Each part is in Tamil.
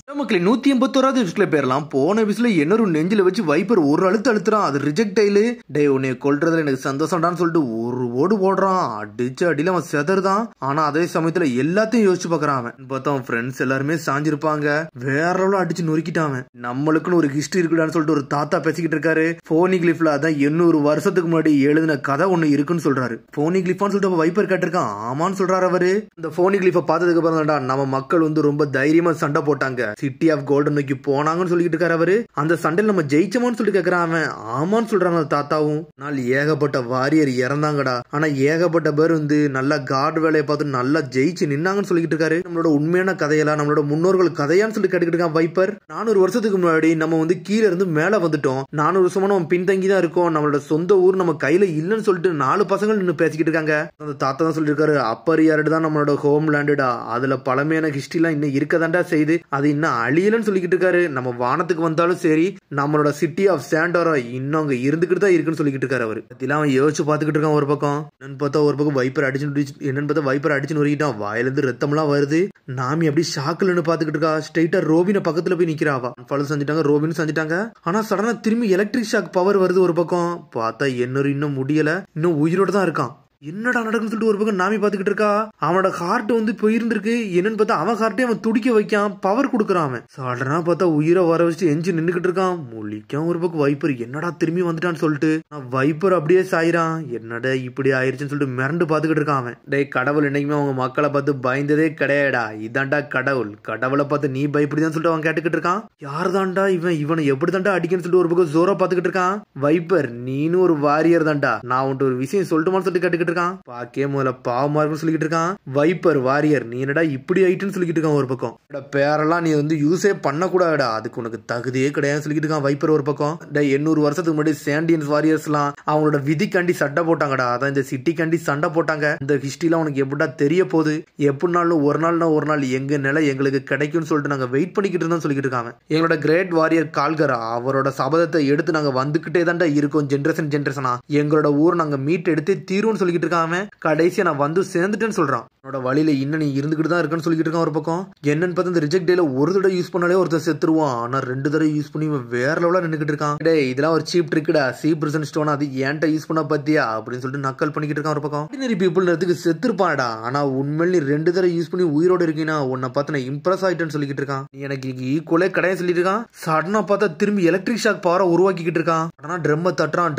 மக்களே 181வது விசில பேரலாம். போன விசில என்னொரு நெஞ்சில வச்சு வைப்பர் ஒரு அழுத்துறான். அது ரிஜெக்ட் ஆயிலு. டே உன்னை கொல்றதுல எனக்கு சந்தோஷம்டான்னு சொல்லிட்டு ஒரு ஓடு போடுறான். அடிச்சு அடியில அவன் செதறுதான். ஆனா அதே சமயத்துல எல்லாத்தையும் யோசிச்சு பாக்குறான். அவன் பார்த்தா அவன் ஃப்ரெண்ட்ஸ் எல்லாருமே சாஞ்சிருப்பாங்க. வேற லெவல்ல அடிச்சு நொறுக்கிட்டான். அவன் நம்மளுக்குன்னு ஒரு ஹிஸ்டரி இருக்குடான்னு சொல்லிட்டு ஒரு தாத்தா பேசிக்கிட்டு இருக்காரு. போனிகிளிஃப்ல அதான் 800 வருஷத்துக்கு முன்னாடி எழுதின கதை ஒண்ணு இருக்குன்னு சொல்றாரு. போனிகிளிஃபான்னு சொல்லிட்டு வைப்பர் கேட்டிருக்கான். ஆமான்னு சொல்றாரு அவரு. இந்த போனிகிளிஃப பார்த்ததுக்கு அப்புறம் நம்ம மக்கள் வந்து ரொம்ப தைரியமா சண்டை போட்டாங்க. சிட்டி ஆஃப் கோல்டன் நோக்கி போனாங்கன்னு சொல்லிட்டு இருக்காரு அவரு. அந்த சண்டையில் நம்ம ஜெயிச்சோம்னு சொல்லிட்டு கேக்குறான் அவன். ஆமான்னு சொல்றாங்க தாத்தாவும். நாள் ஏகப்பட்ட வாரியர் இறந்தாங்கடா. ஆனா ஏகப்பட்ட பேர் வந்து நல்லா கார்டு வேலையை பார்த்து நல்லா ஜெயிச்சு நின்னாங்கன்னு சொல்லிட்டு இருக்காரு. நம்மளோட உண்மையான கதையெல்லாம் நம்மளோட முன்னோர்கள் கதையான்னு சொல்லி கேட்டுக்கிட்டு இருக்கான் வைப்பர். 400 வருஷத்துக்கு முன்னாடி நம்ம வந்து கீழே இருந்து மேல வந்துட்டோம். 400 வருஷமா நம்ம பின்தங்கி தான் இருக்கோம். நம்மளோட சொந்த ஊர் நம்ம கையில இல்லன்னு சொல்லிட்டு 4 பசங்க நின்று பேசிக்கிட்டு இருக்காங்க. அந்த தாத்தா தான் சொல்லிட்டு இருக்காரு, அப்பர் யார்டு தான் நம்மளோட ஹோம் லேண்டுடா. அதுல பழமையான ஹிஸ்டரி எல்லாம் இன்னும் இருக்கதாண்டா செய்து. அது இன்னும் அழியலன்னு சொல்லிக்கிட்டு இருக்காரு. நம்ம வானத்துக்கு வந்தாலும் சரி, நம்மளோட சிட்டி ஆஃப் சாண்டோரா இன்னும் அங்க இருந்துகிட்டு தான் இருக்குன்னு சொல்லிக்கிட்டு இருக்காரு அவரு. இதெல்லாம் அவன் யோசிச்சு பாத்துக்கிட்டு இருக்கான். ஒரு பக்கம் என்னன்னு பார்த்தா ஒரு பக்கம் வைப்பர் அடிச்சு நொறுக்கிட்டான். வாயிலிருந்து ரத்தம் எல்லாம் வருது. நாமி அப்படி ஷாக்குலன்னு பாத்துக்கிட்டு இருக்கா. ஸ்ட்ரெயிட்டா ரோபின பக்கத்துல போய் நிக்கிறாவா. ஃபாலோ செஞ்சுட்டாங்க, ரோபின் செஞ்சுட்டாங்க. ஆனா சடனா திரும்பி எலக்ட்ரிக் ஷாக் பவர் வருது. ஒரு பக்கம் பார்த்தா இன்னும் முடியல, இன்னும் உயிரோட தான் இருக்கான். என்னடா நடக்குன்னு சொல்லிட்டு ஒரு பக்கம் நாமி பாத்துக்கிட்டு இருக்கா. அவனோட ஹார்ட் வந்து போயிருந்திருக்கு. என்னன்னு பார்த்தா அவன் ஹார்ட்டே அவன் துடிக்க வைக்கான், பவர் கொடுக்குறான். அவன் சடனா பார்த்தா உயிரை வர வச்சு எஞ்சின் நின்னுக்கிட்டு இருக்கான். முழிக்கான். ஒரு பக்கம் வைப்பர் என்னடா திரும்பி வந்துட்டான்னு சொல்லிட்டு வைப்பர் அப்படியே சாயிரான். என்னடா இப்படி ஆயிருச்சுன்னு சொல்லிட்டு மிரண்டு பாத்துக்கிட்டு இருக்கான் அவன். டே கடவுள் என்னைக்குமே அவங்க மக்களை பார்த்து பயந்ததே கிடையாடா. இதாண்டா கடவுள். கடவுளை பார்த்து நீ பயப்படிதான் சொல்லிட்டு அவன் கேட்டுக்கிட்டு இருக்கான். யாருதான்டா இவனை எப்படி தாண்டா அடிக்கன்னு சொல்லிட்டு ஒரு பக்கம் ஜோரா பாத்துக்கிட்டு இருக்கான். வைப்பர் நீனும் ஒரு வாரியர் தான்டா. நான் உன்ட்டு ஒரு விஷயம் சொல்லட்டுமான்னு சொல்லிட்டு கேட்டுக்கிட்டு இருக்கான். பாக்கே முதல்ல பாவமா இருக்குன்னு சொல்லிட்டு இருக்கான். வைப்பர் வாரியர் நீ என்னடா இப்படி ஆயிட்டுன்னு சொல்லிட்டு இருக்கான். ஒரு பக்கம் பேரெல்லாம் நீ வந்து யூஸே பண்ணக்கூடாதுடா, அதுக்கு உனக்கு தகுதியே கிடையாது சொல்லிட்டு இருக்கான் வைப்பர். ஒரு பக்கம் 800 வருஷத்துக்கு முன்னாடி சாண்டியன்ஸ் வாரியர்ஸ் எல்லாம் அவங்களோட விதிக்காண்டி சண்டை போட்டாங்கடா. அதான் இந்த சிட்டிக்காண்டி சண்டை போட்டாங்க. இந்த ஹிஸ்டரிலாம் உனக்கு எப்படா தெரிய போகுது. எப்படினாலும் ஒரு நாள் எங்க நிலை எங்களுக்கு கிடைக்கும்னு சொல்லிட்டு நாங்க வெயிட் பண்ணிக்கிட்டு இருந்தோம் சொல்லிட்டு இருக்காங்க. எங்களோட கிரேட் வாரியர் கால்கரா அவரோட சபதத்தை எடுத்து நாங்க வந்துகிட்டே தான்டா இருக்கோம். ஜென்ரேஷனா எங்களோட ஊர் நாங்க மீட் எடுத்து தீர்வுன்னு சொல்லிட்டு இருக்காங்க. கடைசியா நான் வந்து சேர்ந்துட்டேன்னு சொல்றான். என்னோட வழியில இன்னும் நீ இருந்துகிட்டு தான் இருக்குன்னு சொல்லிட்டு இருக்கான். ஒரு பக்கம் என்னன்னு பார்த்தா இந்த ரிஜெக்ட் டேல ஒரு தடவை யூஸ் பண்ணாலே ஒருத்தர் செத்துருவான். ஆனா 2 தடவை யூஸ் பண்ணி வேற லெவலா நின்னுக்கிட்டு இருக்கான். டே இதெல்லாம் ஒரு சீப் ட்ரிக்குடா. C% ஸ்டோன் அது ஏன்ட்ட யூஸ் பண்ண பத்தியா அப்படின்னு சொல்லிட்டு நக்கல் பண்ணிக்கிட்டு இருக்கான். ஒரு பக்கம் ஆர்டினரி பீப்புள் நேரத்துக்கு செத்துருப்பாடா. ஆனா உண்மையில நீ 2 தடவை யூஸ் பண்ணி உயிரோட இருக்கீங்கன்னா உன்னை பார்த்து நான் இம்ப்ரெஸ் ஆயிட்டேன்னு சொல்லிக்கிட்டு இருக்கான். நீ எனக்கு ஈக்குவலே கிடையாது சொல்லிட்டு இருக்கான். சடனா பார்த்தா திரும்பி எலக்ட்ரிக் ஷாக் பவரை உருவாக்கிட்டு இருக்கான். ஆனா ட்ரம்ம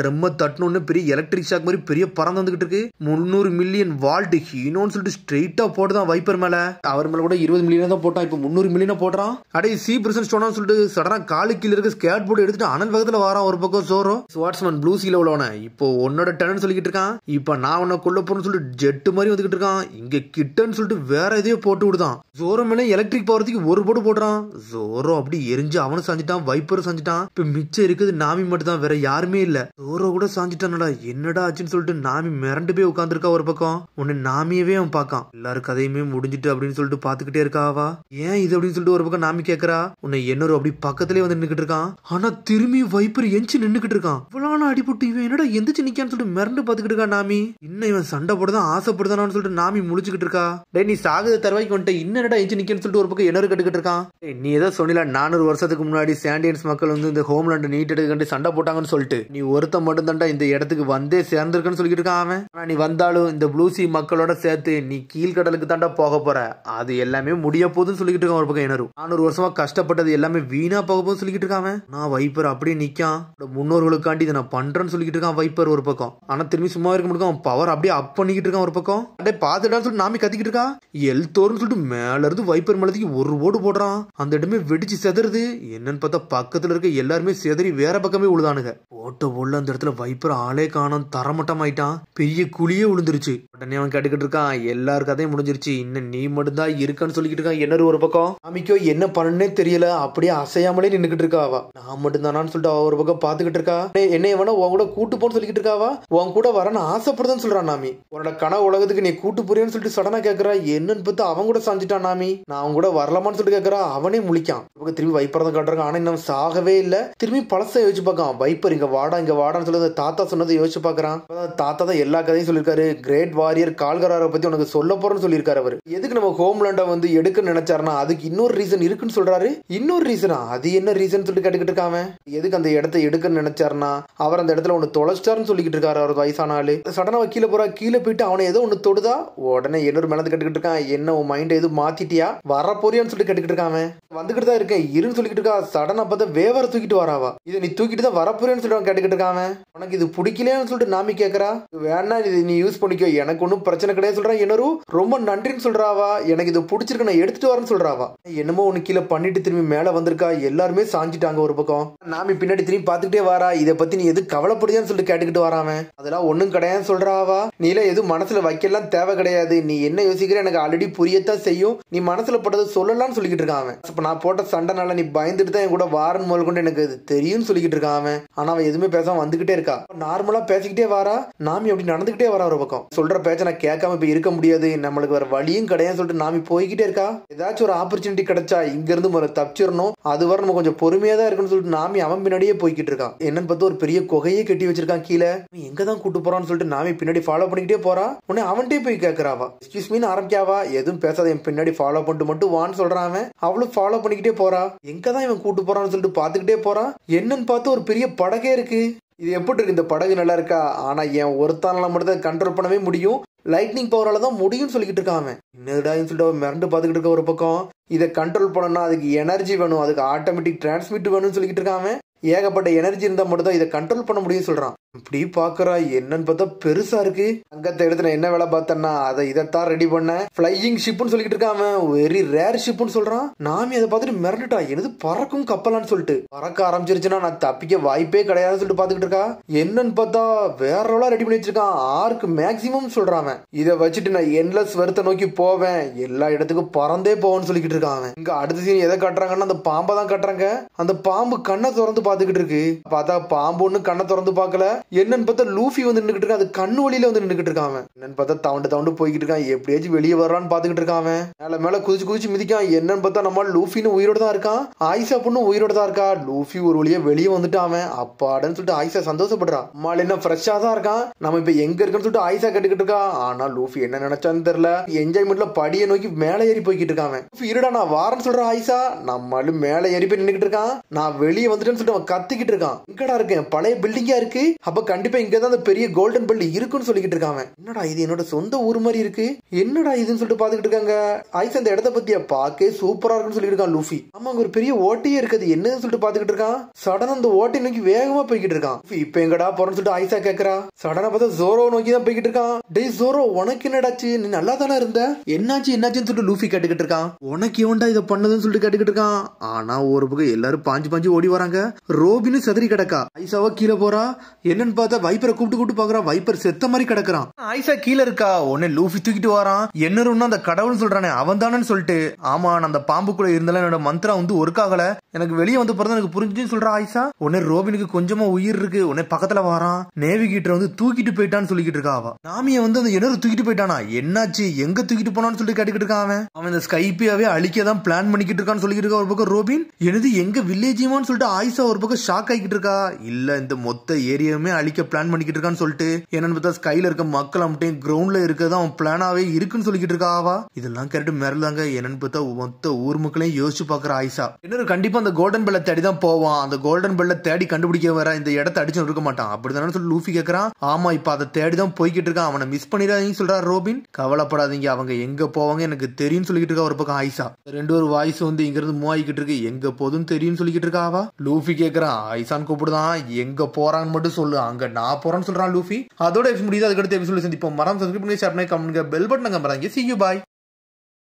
தட்டணும்னு பெரிய எலக்ட்ரிக் ஷாக் மாதிரி பெரிய பறந்து வந்துகிட்டு இருக்கு. 300 மில்லியன் வால்ட் ஹீனோன்னு சொல்லிட்டு ஸ்ட்ரெயிட்டா போட்டுதான் வைப்பர் மேல. அவர் மேல கூட 20 மில்லியன் தான் போட்டான். இப்ப 300 மில்லியன் போடுறான். அடே C% ஸ்டோன் சொல்லிட்டு சடனா காலு கீழ இருக்க ஸ்கேட் போர்டு எடுத்துட்டு அனல் வேகத்துல வாரான். ஒரு பக்கம் சோரோ ஸ்வாட்ஸ்மேன் ப்ளூ சீல உள்ளவன இப்போ உன்னோட டர்ன் சொல்லிக்கிட்டு இருக்கான். இப்ப நான் உன்னை கொல்ல போறேன்னு சொல்லிட்டு ஜெட் மாதிரி வந்துகிட்டு இருக்கான். இங்க கிட்டன்னு சொல்லிட்டு வேற எதையோ போட்டு விடுதான். ஜோரோ மேல எலக்ட்ரிக் பவர்த்துக்கு ஒரு போட்டு போடுறான். ஜோரோ அப்படி எரிஞ்சு அவனும் சாஞ்சிட்டான், வைப்பரும் சாஞ்சிட்டான். இப்ப மிச்சம் இருக்குது நாமி மட்டும் தான், வேற யாருமே இல்ல. ஜோரோ கூட சாஞ்சிட்டானடா. என்னடா ஆச்சுன்னு சொல்லிட்டு நாமி மிரண்டு போய் உட்காந்துருக்கா. ஒரு பக்கம் உன்னை நாமியவே அவன் பாக்கான். எல்லாரும் கதையுமே முடிஞ்சிட்டு அப்படின்னு சொல்லிட்டு பாத்துக்கிட்டே இருக்காவா. ஏன் இது அப்படின்னு சொல்லிட்டு ஒரு பக்கம் நாமி கேக்குறா. உன்னை என்னொரு அப்படி பக்கத்திலே வந்து நின்னுக்கிட்டு இருக்கான். ஆனா திரும்பி வைப்பர் எஞ்சி நின்னுக்கிட்டு இருக்கான். இவ்வளவு அடிபட்டு இவன் என்னடா எந்திரிச்சு நிக்கான்னு சொல்லிட்டு மிரண்டு பாத்துக்கிட்டு இருக்கா நாமி. இன்னும் இவன் சண்டை போடுதான் ஆசைப்படுதானு சொல்லிட்டு நாமி முழிச்சுக்கிட்டு இருக்கா. டே நீ சாகுத தருவாய்க்கு வந்துட்டு இன்னடா எஞ்சி நிக்கன்னு சொல்லிட்டு ஒரு பக்கம் என்னொரு கட்டுக்கிட்டு இருக்கான். நீ ஏதோ சொன்னில 400 வருஷத்துக்கு முன்னாடி சாண்டியன்ஸ் மக்கள் வந்து இந்த ஹோம்லேண்ட் நீட் எடுக்க சண்டை போட்டாங்கன்னு சொல்லிட்டு நீ ஒருத்த மட்டும் தான்டா இந்த இடத்துக்கு வந்தே சேர்ந்திருக்கன்னு சொல்லிட்டு இருக்கான் அவன். ஆனா நீ வந்தாலும் இந்த ப்ளூசி மக்களோட சேர்த்து நீ கீழ்கடலுக்கு தாண்டா போக போற. அது எல்லாமே முடிய போகுதுன்னு சொல்லிட்டு இருக்கான். ஒரு பக்கம் என்னரு 400 வருஷமா கஷ்டப்பட்டது எல்லாமே வீணா போக போகுதுன்னு சொல்லிட்டு இருக்கான். நான் வைப்பர் அப்படியே நிக்கான். முன்னோர்களுக்காண்டி இதை நான் பண்றேன்னு சொல்லிட்டு இருக்கான் வைப்பர். ஒரு பக்கம் ஆனா திரும்பி சும்மா இருக்க முடியும். அவன் பவர் அப்படியே அப் பண்ணிக்கிட்டு இருக்கான். ஒரு பக்கம் அப்படியே பாத்துட்டான்னு சொல்லிட்டு நாமி கத்திக்கிட்டு இருக்கா. எல்தோர்னு சொல்லிட்டு மேல இருந்து வைப்பர் மேலத்துக்கு ஒரு ஓடு போடுறான். அந்த இடமே வெடிச்சு செதறுது. என்னன்னு பார்த்தா பக்கத்துல இருக்க எல்லாருமே செதறி வேற பக்கமே விழுதானுங்க. போட்ட உள்ள அந்த இடத்துல வைப்பர் ஆளே காணோம், தரமட்டம் ஆயிட்டான். பெரிய குழியே விழுந்துருச்சு. உடனே அவன் கேட்டுக்கிட்டு இருக்கான். எல்லாரும் கதையும் முடிஞ்சிருச்சு, இன்னும் நீ மட்டும் தான் இருக்கான்னு சொல்லிக்கிட்டு இருக்கான். என்னரு ஒரு பக்கம் அமிக்கோ என்ன பண்ணனே தெரியல, அப்படியே அசையாமலே நின்னுக்கிட்டு இருக்கா. அவ நான் மட்டும் தானான்னு சொல்லிட்டு அவ ஒரு பக்கம் பாத்துக்கிட்டு இருக்கா. என்ன வேணா உன் கூட கூட்டு போன்னு சொல்லிக்கிட்டு இருக்காவா. உன் கூட வரன்னு ஆசைப்படுதான்னு சொல்றான் நாமி. உன்னோட கனவு உலகத்துக்கு நீ கூட்டு போறியான்னு சொல்லிட்டு சடனா கேக்குறா. என்னன்னு பார்த்து அவன் கூட சாஞ்சிட்டான் நாமி. நான் அவன் கூட வரலாமான்னு சொல்லிட்டு கேக்குறா. அவனே முழிக்கான். திரும்பி வைப்பர் தான் காட்டுறாங்க. ஆனா இன்னும் சாகவே இல்ல. திரும்பி பழச யோசிச்சு பார்க்கான். வைப்பர் இங்க வாடான்னு சொல்லி தாத்தா சொன்னதை யோசிச்சு பாக்குறான். தாத்தா தான் எல்லா கதையும் சொல்லிருக்காரு. கிரேட் வாரியர் கால்கராரை பத்தி உனக்கு சொல்ல போறேன்னு சொல்லியிருக்காரு அவரு. எதுக்கு நம்ம ஹோம்லேண்ட வந்து எடுக்க நினைச்சாருன்னா அதுக்கு இன்னொரு ரீசன் இருக்குன்னு சொல்றாரு. இன்னொரு ரீசனா? அது என்ன ரீசன் சொல்லிட்டு கேட்டுக்கிட்டு இருக்காம. எதுக்கு அந்த இடத்த எடுக்க நினைச்சாருன்னா அவர் அந்த இடத்துல ஒண்ணு தொலைச்சிட்டாருன்னு சொல்லிக்கிட்டு இருக்காரு. அவர் வயசான ஆளு சடனா கீழே போறா. கீழே போயிட்டு அவனை ஏதோ ஒண்ணு தொடுதா. உடனே என்னொரு மேலந்து கேட்டுக்கிட்டு இருக்கான். என்ன உன் மைண்ட் எதுவும் மாத்திட்டியா? வர போறியான்னு சொல்லிட்டு கேட்டுக்கிட்டு இருக்காம. வந்துகிட்டு தான் இருக்கேன் இருன்னு சொல்லிக்கிட்டு இருக்கா. சடனா பார்த்தா வேவர தூக்கிட்டு வராவா. இதை நீ தூக்கிட்டு தான் வரப்போறேன்னு சொல்லிட்டு கேட்டுக்கிட்டு இருக்காம. உனக்கு இது பிடிக்கலையான்னு சொல்லிட்டு நாமி கேட்கறா. வேணா இது நீ யூஸ் பண்ணிக்கோ, எனக்கு ஒன்னும் பிரச்சனை கிடையாது சொல்றான். என்னரு ரொம்ப நன்றின்னு சொல்றாவா. எனக்கு இது பிடிச்சிருக்கு, நான் எடுத்துட்டு வரேன்னு சொல்றாவா. என்னமோ ஒண்ணு கீழே பண்ணிட்டு திரும்பி மேல வந்திருக்கா. எல்லாருமே சாஞ்சிட்டாங்க ஒரு பக்கம். நாமி பின்னாடி திரும்பி பாத்துக்கிட்டே வாரா. இதை பத்தி நீ எது கவலைப்படுதான்னு சொல்லிட்டு கேட்டுக்கிட்டு வராம. அதெல்லாம் ஒண்ணும் கிடையாதுன்னு சொல்றாவா. நீல எதுவும் மனசுல வைக்கலாம் தேவை கிடையாது. நீ என்ன யோசிக்கிற எனக்கு ஆல்ரெடி புரியத்தான் செய்யும். நீ மனசுல பட்டதை சொல்லலாம்னு சொல்லிக்கிட்டு இருக்கான். இப்ப நான் போட்ட சண்டைனால நீ பயந்துட்டு தான் என் கூட வாரன் முதல் கொண்டு எனக்கு தெரியும் சொல்லிக்கிட்டு இருக்கான். ஆனா அவன் எதுவுமே பேசாம வந்துகிட்டே இருக்கா. நார்மலா பேசிக்கிட்டே வாரா. நாமி அப்படி நடந்துகிட்டே வரா. ஒரு பக்கம் சொல்ற பேச்ச நான் கேட்காம இப்ப இருக்க முடியாது, நம்மளுக்கு வேற வழியும் கிடையாது சொல்லிட்டு நாமி போய்கிட்டே இருக்கா. ஏதாச்சும் ஒரு ஆப்பர்ச்சுனிட்டி கிடைச்சா இங்க இருந்து தப்பிச்சிடணும், அது வரை நம்ம கொஞ்சம் பொறுமையா தான் இருக்குன்னு சொல்லிட்டு நாமி அவன் பின்னாடியே போய்கிட்டு இருக்கான். என்னன்னு பார்த்து ஒரு பெரிய குகையே கட்டி வச்சிருக்கான் கீழே. எங்கதான் கூட்டு போறான்னு சொல்லிட்டு நாமி பின்னாடி ஃபாலோ பண்ணிக்கிட்டே போறா. உடனே அவன்கிட்டே போய் கேட்கறாவா. எக்ஸ்கியூஸ் மீன்னு ஆரம்பிக்காவா. எதுவும் பேசாத என் பின்னாடி ஃபாலோ பண்ணிட்டு மட்டும் வான்னு சொல்றான். அவளும் ஃபாலோ பண்ணிக்கிட்டே போறா. எங்கதான் இவன் கூட்டு போறான்னு சொல்லிட்டு பாத்துக்கிட்டே போறா. என்னன்னு பார்த்து ஒரு பெரிய படகே இருக்கு. இது எப்படி இருக்கு இந்த படகு, நல்லா இருக்கா? ஆனா என் ஒருத்தானால மட்டும் தான் கண்ட்ரோல் பண்ணவே முடியும், லைட்னிங் பவரால தான் முடியும்னு சொல்லிக்கிட்டு இருக்கான். என்னடான்னு சொல்லிட்டு மிரண்டு பாத்துக்கிட்டு இருக்க. ஒரு பக்கம் இதை கண்ட்ரோல் பண்ணணும்னா அதுக்கு எனர்ஜி வேணும், அதுக்கு ஆட்டோமேட்டிக் டிரான்ஸ்மிட் வேணும்னு சொல்லிக்கிட்டு இருக்கான். ஏகப்பட்ட எனர்ஜி இருந்தா மட்டும் தான் இதை கண்ட்ரோல் பண்ண முடியும் சொல்றான். இப்படி பாக்குறா. என்னன்னு பார்த்தா பெருசா இருக்கு. அங்கத்தை எடுத்து நான் என்ன வேலை பார்த்தேன்னா அதை இதைத்தான் ரெடி பண்ண ஃபிளையிங் ஷிப்னு சொல்லிட்டு இருக்காம. வெரி ரேர் ஷிப்னு சொல்றான். நாமி அதை பார்த்துட்டு மிரண்டுட்டா. எனது பறக்கும் கப்பலான்னு சொல்லிட்டு. பறக்க ஆரம்பிச்சிருச்சுன்னா நான் தப்பிக்க வாய்ப்பே கிடையாதுன்னு சொல்லிட்டு பாத்துக்கிட்டு இருக்கா. என்னன்னு பார்த்தா வேற ரெடி பண்ணி வச்சிருக்கான். ஆர்க்கு மேக்சிமம் சொல்றான். இதை வச்சுட்டு நான் என்லெஸ் வருத்த நோக்கி போவேன், எல்லா இடத்துக்கும் பறந்தே போவேன்னு சொல்லிக்கிட்டு இருக்கான். இங்க அடுத்த சீன் எதை காட்டுறாங்கன்னா அந்த பாம்பை தான் காட்டுறாங்க. அந்த பாம்பு கண்ணை திறந்து பாத்துக்கிட்டு இருக்கு. பார்த்தா பாம்பு ஒண்ணு கண்ணை திறந்து பாக்கல. என்னன்னு பார்த்தா லூஃபி வந்து நின்னுக்கிட்டு இருக்கான். அது கண்ணு வழியில வந்து நின்னுக்கிட்டு இருக்கான். என்னன்னு பார்த்தா தவண்டு போய்கிட்டு இருக்கான். எப்படியாச்சும் வெளியே வர்றான்னு பாத்துக்கிட்டு இருக்கான். மேல குதிச்சு மிதிக்கான். என்னன்னு பார்த்தா நம்ம லூஃபின்னு உயிரோட தான் இருக்கான். ஆயிஷா பொண்ணு உயிரோட தான் இருக்கா. லூஃபி ஒரு வழியா வெளியே வந்துட்டான். அப்பாடன்னு சொல்லிட்டு ஆயிஷா சந்தோஷப்படுறான். அம்மாள் என்ன ஃப்ரெஷ்ஷா தான் இருக்கான். நம்ம இப்ப எங்க இருக்குன்னு சொல்லிட்டு ஆயிஷா கேட்டுக்கிட்டு இருக்கா. ஆனா லூஃபி என்ன நினைச்சான்னு தெரியல. என்ஜாய்மெண்ட்ல படியை நோக்கி மேல ஏறி போய்கிட்டு இருக்கான். இருடா நான் வாரன்னு சொல்றேன் ஆயிஷா. நம்மளும் மேல ஏறி போய் நின்னுக்கிட்டு இருக்கான். நான் வெளியே வந்துட்டேன்னு சொல்லிட்டு அவன் கத்திக்கிட்டு இருக்கான். எங்கடா இருக்கேன், பழைய பில்டிங்கா இருக்கு. அப்ப கண்டிப்பா இங்கதான் அந்த பெரிய கோல்டன் பெல் இருக்குன்னு சொல்லிக்கிட்டு இருக்காங்க. என்னடா இது என்னோட சொந்த ஊர் மாதிரி இருக்கு, என்னடா இதுன்னு சொல்லிட்டு பாத்துக்கிட்டு இருக்காங்க. ஆயிஷா இந்த இடத்த பத்தியா பாக்க சூப்பரா இருக்குன்னு சொல்லிட்டு இருக்கான் லூஃபி. ஆமா அங்க ஒரு பெரிய ஓட்டையே இருக்குது, என்னன்னு சொல்லிட்டு பாத்துக்கிட்டு இருக்கான். சடனா அந்த ஓட்டை நோக்கி வேகமா போய்கிட்டு இருக்கான். இப்ப எங்கடா போறன்னு சொல்லிட்டு ஆயிஷா கேக்குறா. சடனா பார்த்தா ஜோரோ நோக்கி தான் போய்கிட்டு இருக்கான். டேய் ஜோரோ உனக்கு என்னடாச்சு, நீ நல்லா தானே இருந்த, என்னாச்சுன்னு சொல்லிட்டு லூஃபி கேட்டுக்கிட்டு இருக்கான். உனக்கு எவன்டா இதை பண்ணதுன்னு சொல்லிட்டு கேட்டுக்கிட்டு இருக்கான். ஆனா ஒரு பக்கம் எல்லாரும் பாஞ்சு ஓடி வராங்க. ரோபின்னு சதுரி கிடக்கா. ஆயிஷாவா கீழே போறா. என்னன்னு பார்த்தா வைப்பரை கூப்பிட்டு பாக்குறா. வைப்பர் செத்த மாதிரி கிடக்குறான். ஆயிஷா கீழே இருக்கா. உடனே லூஃபி தூக்கிட்டு வரான். என்ன அந்த கடவுள் சொல்றானே அவன் தானு சொல்லிட்டு. ஆமா நான் அந்த பாம்புக்குள்ள இருந்தாலும் என்னோட மந்திரம் வந்து ஒர்க் ஆகல, எனக்கு வெளியே வந்து பிறந்த எனக்கு புரிஞ்சுன்னு சொல்றா ஆயிஷா. உடனே ரோபினுக்கு கொஞ்சமா உயிர் இருக்கு. உடனே பக்கத்துல வரான். நேவிகேட்டர் வந்து தூக்கிட்டு போயிட்டான்னு சொல்லிக்கிட்டு இருக்கா. அவ நாமிய வந்து அந்த என்ன தூக்கிட்டு போயிட்டானா, என்னாச்சு எங்க தூக்கிட்டு போனான்னு சொல்லிட்டு கேட்டுக்கிட்டு இருக்கான். அவன் இந்த ஸ்கைப்பியாவே அழிக்கதான் பிளான் பண்ணிக்கிட்டு இருக்கான்னு சொல்லிட்டு இருக்கா. ஒரு பக்கம் ரோபின் எனது எங்க வில்லேஜியமான்னு சொல்லிட்டு ஆயிஷா ஒரு பக்கம் ஷாக் ஆகிட்டு இருக்கா. இல்ல இந்த மொத்த ஏரியாவுமே அழிக்க பிளான் பண்ணிக்கிட்டு இருக்கான்னு சொல்லிட்டு. என்னன்னு பார்த்தா ஸ்கைல இருக்க மக்கள் மட்டும் கிரவுண்ட்ல இருக்கதான் அவன் பிளானாவே இருக்குன்னு சொல்லிக்கிட்டு இருக்கா. அவா இதெல்லாம் கேட்டு மிரளாங்க. என்னன்னு பார்த்தா மொத்த ஊர் மக்களையும் யோசிச்சு பாக்குற ஆயிஷா. என்ன கண்டிப்பா அந்த கோல்டன் பெல்ல தேடி தான் போவான். அந்த கோல்டன் பெல்ல தேடி கண்டுபிடிக்க வர இந்த இடத்த அடிச்சு இருக்க மாட்டான் அப்படிதானு சொல்லி லூஃபி கேக்குறான். ஆமா இப்ப அதை தேடி தான் போய்கிட்டு இருக்கான். அவனை மிஸ் பண்ணிடாதீங்கன்னு சொல்றா ரோபின். கவலைப்படாதீங்க அவங்க எங்க போவாங்க எனக்கு தெரியும் சொல்லிக்கிட்டு இருக்கா. ஒரு பக்கம் ஆயிஷா ரெண்டு ஒரு வாய்ஸ் வந்து இங்க இருந்து மூவ் ஆகிக்கிட்டு இருக்கு. எங்க போதும் தெரியும் சொல்லிக்கிட்டு இருக்கா. அவா லூஃபி கேக்குறான். ஆயிஷான்னு கூப்பிடுதான். எங்க போறான்னு மட்டும் சொல்லு, அங்க நான் போறேன்னு சொல்றான் லூஃபி. அதோட முடியுது. அதுக்கடுத்து எபிசோட் சந்திப்போம். மரம் சப்ஸ்கிரைப் பண்ணி ஷேர் பண்ணி கமெண்ட் பெல் பட்டன் நம்பறாங்க. See you bye.